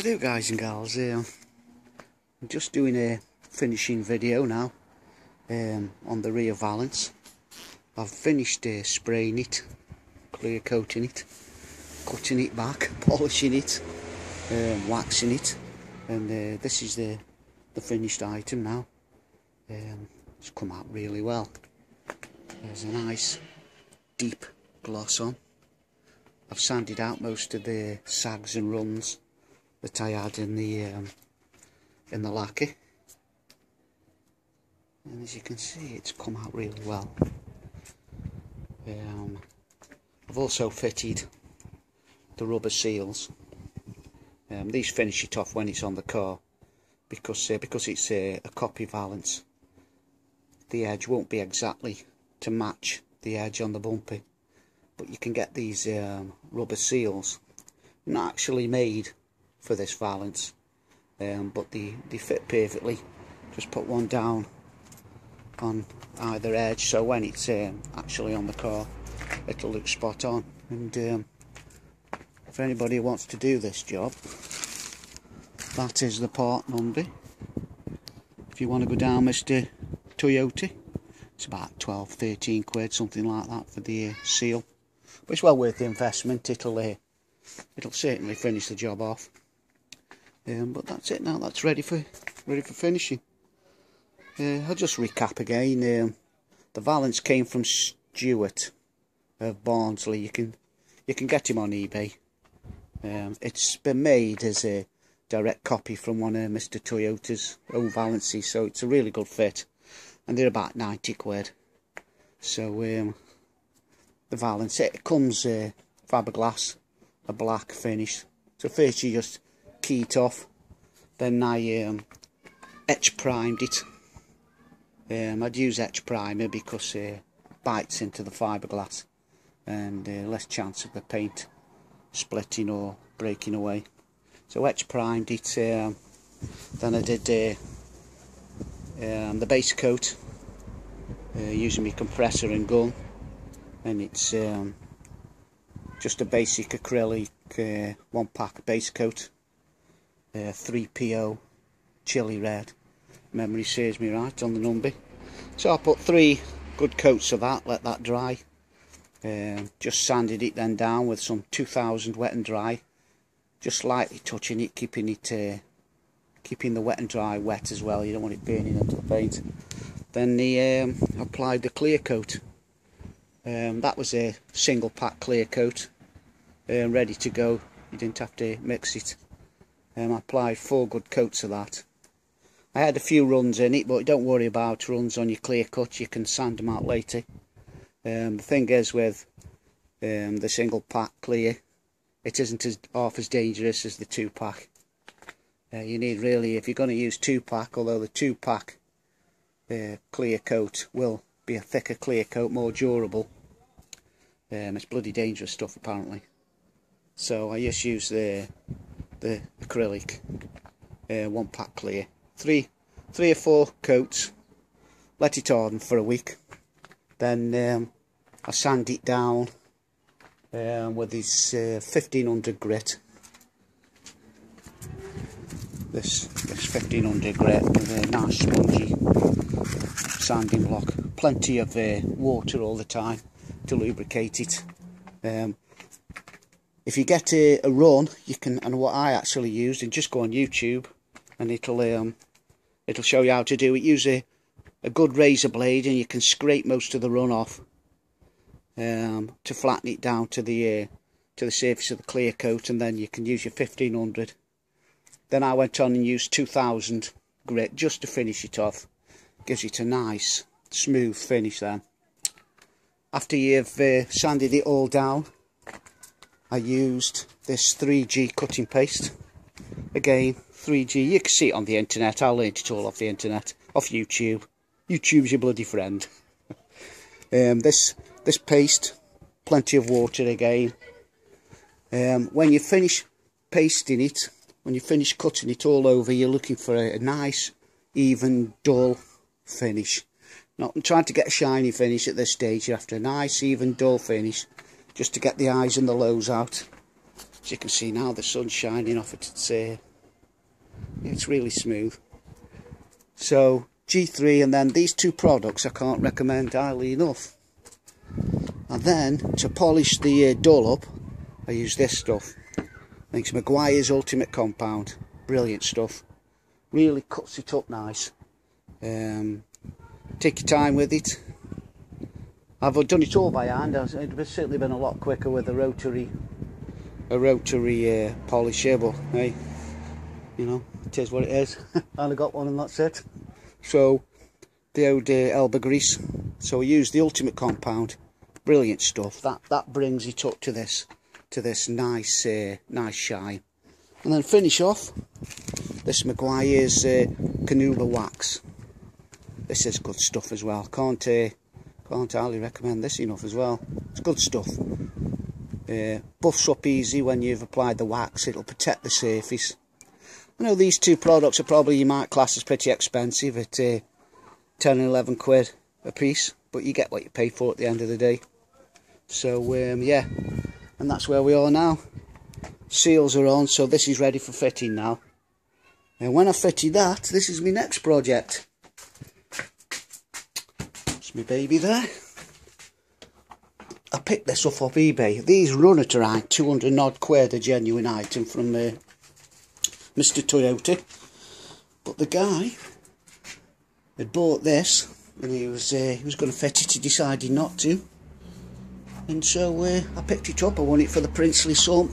I do, guys and gals. I'm just doing a finishing video now on the rear valance. I've finished spraying it, clear coating it, cutting it back, polishing it, waxing it, and this is the finished item now. It's come out really well. There's a nice deep gloss on. I've sanded out most of the sags and runs that I had in the lacquer, and as you can see, it's come out really well. I've also fitted the rubber seals. These finish it off when it's on the car, because it's a copy valance. The edge won't be exactly to match the edge on the bumpy, but you can get these rubber seals, not actually made for this valance, but they fit perfectly. Just put one down on either edge, so when it's actually on the car, it'll look spot on. And if anybody wants to do this job, that is the part number. If you want to go down Mr. Toyota, it's about 12-13 quid, something like that, for the seal, but it's well worth the investment. It'll certainly finish the job off. But that's it now. That's ready for finishing. I'll just recap again. The valance came from Stuart of Barnsley. You can get him on eBay. It's been made as a direct copy from one of Mr. Toyota's own valances, so it's a really good fit, and they're about 90 quid. So the valance, it comes fiberglass, a black finish. So first you just key it off, then I etch primed it. I'd use etch primer because it bites into the fiberglass, and less chance of the paint splitting or breaking away. So etch primed it. Then I did the base coat using my compressor and gun, and it's just a basic acrylic 1-pack base coat, 3PO Chilli Red, memory serves me right on the number. So I put 3 good coats of that, let that dry, just sanded it then down with some 2000 wet and dry, just lightly touching it, keeping the wet and dry wet as well. You don't want it burning into the paint. Then applied the clear coat. That was a single pack clear coat, ready to go. You didn't have to mix it. I applied 4 good coats of that. I had a few runs in it, but don't worry about runs on your clear cut. You can sand them out later. The thing is with the single pack clear, it isn't half as dangerous as the 2-pack. You need really, if you're going to use 2-pack, although the 2-pack clear coat will be a thicker clear coat, more durable. It's bloody dangerous stuff apparently. So I just use the acrylic 1-pack clear, 3 or 4 coats, let it harden for a week, then I sand it down with this 1500 grit. This 1500 grit with a nice spongy sanding block, plenty of water all the time to lubricate it. If you get a run, you can, and what I actually used, and just go on YouTube and it'll show you how to do it. Use a good razor blade, and you can scrape most of the run off to flatten it down to the surface of the clear coat, and then you can use your 1500. Then I went on and used 2000 grit just to finish it off. Gives it a nice smooth finish then. After you've sanded it all down, I used this 3G cutting paste. Again, 3G, you can see it on the internet. I learned it all off the internet, off YouTube. YouTube's your bloody friend. This paste, plenty of water again. When you finish pasting it, when you finish cutting it all over, you're looking for a nice, even, dull finish. Not trying to get a shiny finish at this stage. You're after a nice, even, dull finish, just to get the highs and the lows out. As you can see now, the sun's shining off it. It's really smooth. So G3, and then these two products I can't recommend highly enough. And then to polish the dull up, I use this stuff. It's Meguiar's Ultimate Compound. Brilliant stuff. Really cuts it up nice. Take your time with it. I've done it all by hand. It's certainly been a lot quicker with a rotary polisher, but hey, you know, it is what it is. I only got one and that's it. So the old elbow grease. So I use the Ultimate Compound. Brilliant stuff. That brings it up to this nice nice shine. And then finish off this Meguiar's Canuba wax. This is good stuff as well. Can't hardly recommend this enough as well. It's good stuff. Buffs up easy when you've applied the wax. It'll protect the surface. I know these two products are probably, you might class as pretty expensive at 10 and 11 quid a piece, but you get what you pay for at the end of the day. So yeah, and that's where we are now. Seals are on, so this is ready for fitting now. And when I fitted that, this is my next project. That's my baby there. I picked this up off eBay. These run at around 200 odd quid, a genuine item from Mr. Toyota. But the guy had bought this, and he was going to fit it. He decided not to, and so I picked it up. I won it for the princely sum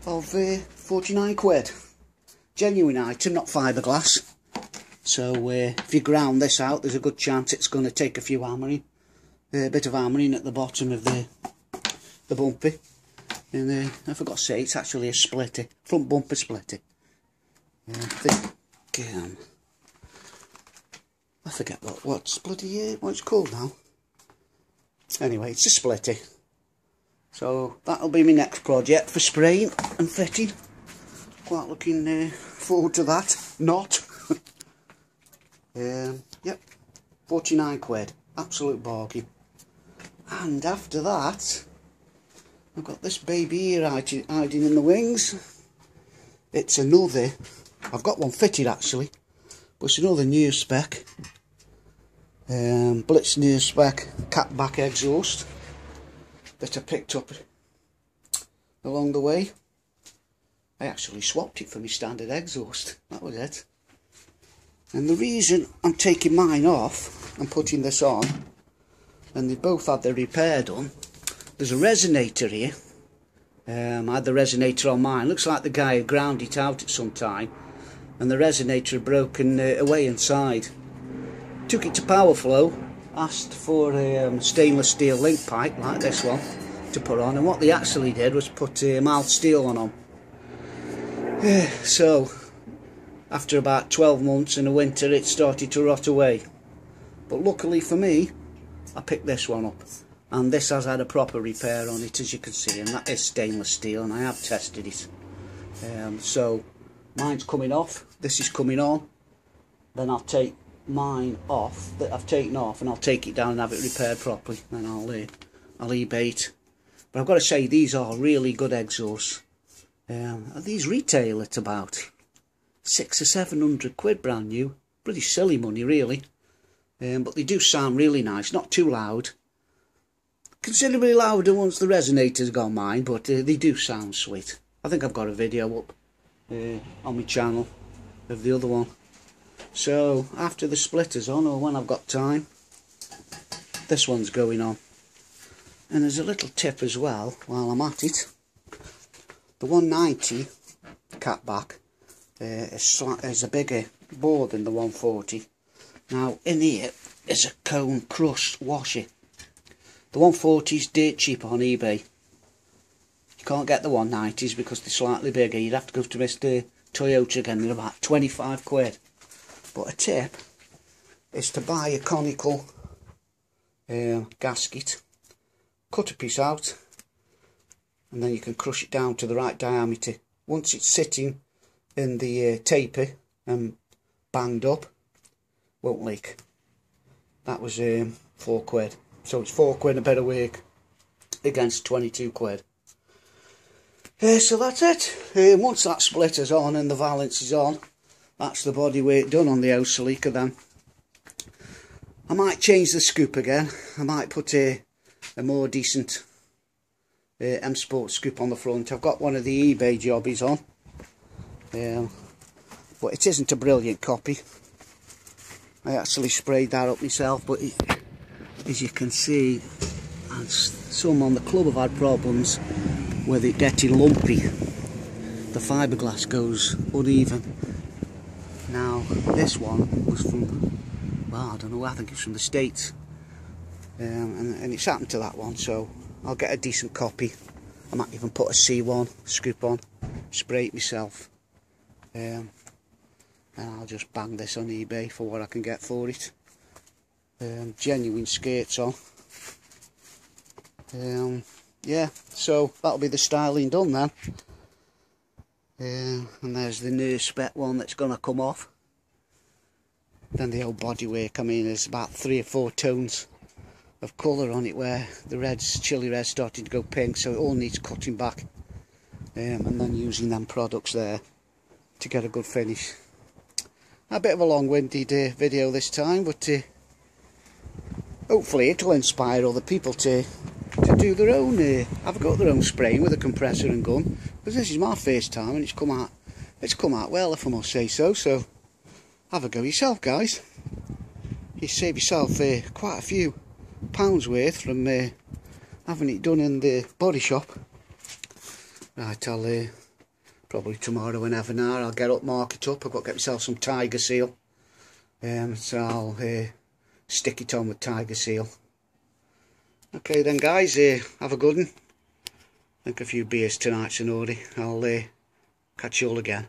of 49 quid. Genuine item, not fiberglass. So if you ground this out, there's a good chance it's going to take a few hammering. A bit of hammering at the bottom of the bumper. And I forgot to say, it's actually a splitter, front bumper splitter. I think, I forget what's bloody what it's called now. Anyway, it's a splitter. So that'll be my next project for spraying and fitting. Quite looking forward to that. Not. Yep, 49 quid. Absolute bargain. And after that, I've got this baby here hiding in the wings. It's another, I've got one fitted actually, but it's another new spec. Blitz new spec catback exhaust that I picked up along the way. I actually swapped it for my standard exhaust, that was it. And the reason I'm taking mine off and putting this on, and they both had their repair done, there's a resonator here. I had the resonator on mine. Looks like the guy had ground it out at some time, and the resonator had broken away inside. Took it to Power Flow, asked for a stainless steel link pipe like this one to put on, and what they actually did was put mild steel on them. So after about 12 months in the winter, it started to rot away. But luckily for me, I picked this one up, and this has had a proper repair on it, as you can see, and that is stainless steel, and I have tested it. So mine's coming off, this is coming on. Then I'll take mine off that I've taken off, and I'll take it down and have it repaired properly. Then I'll eBay it. But I've got to say, these are really good exhausts. These retail at about 600 or 700 quid brand new. Pretty silly money really. But they do sound really nice, not too loud. Considerably louder once the resonator's gone mine, but they do sound sweet. I think I've got a video up on my channel of the other one. So after the splitter's on, or when I've got time, this one's going on. And there's a little tip as well while I'm at it. The 190 catback is a bigger bore than the 140. Now in here is a cone crust washer. The 140's dirt cheap on eBay. You can't get the 190s because they're slightly bigger. You'd have to go to Mr. Toyota again. They're about 25 quid. But a tip is to buy a conical gasket, cut a piece out, and then you can crush it down to the right diameter. Once it's sitting in the taper and banged up, won't leak. That was 4 quid. So it's 4 quid a bit of work against 22 quid. So that's it. Once that splitter's on and the valance is on, that's the body weight done on the old Celica then. I might change the scoop again. I might put a more decent M Sport scoop on the front. I've got one of the eBay jobbies on, but it isn't a brilliant copy. I actually sprayed that up myself, but as you can see, some on the club have had problems with it getting lumpy. The fiberglass goes uneven. Now this one was from, well, I don't know, I think it's from the States, and it's happened to that one, so I'll get a decent copy. I might even put a C1 scoop on, spray it myself, and I'll just bang this on eBay for what I can get for it. Genuine skates on. Yeah, so that'll be the styling done then. And there's the new spec one that's going to come off. Then the old bodywork, I mean, there's about 3 or 4 tones of colour on it, where the red's, chili red's starting to go pink, so it all needs cutting back. And then using them products there to get a good finish. A bit of a long-winded video this time, but hopefully it'll inspire other people to do their own, have a go at their own spraying with a compressor and gun, because this is my first time and it's come out well, if I must say so. So have a go yourself, guys. You save yourself quite a few pounds worth from having it done in the body shop. Right, I'll probably tomorrow, whenever now, I'll get up, mark it up. I've got to get myself some tiger seal, so I'll stick it on with tiger seal. Okay then, guys, have a good one. Drink a few beers tonight's an order. I'll catch you all again.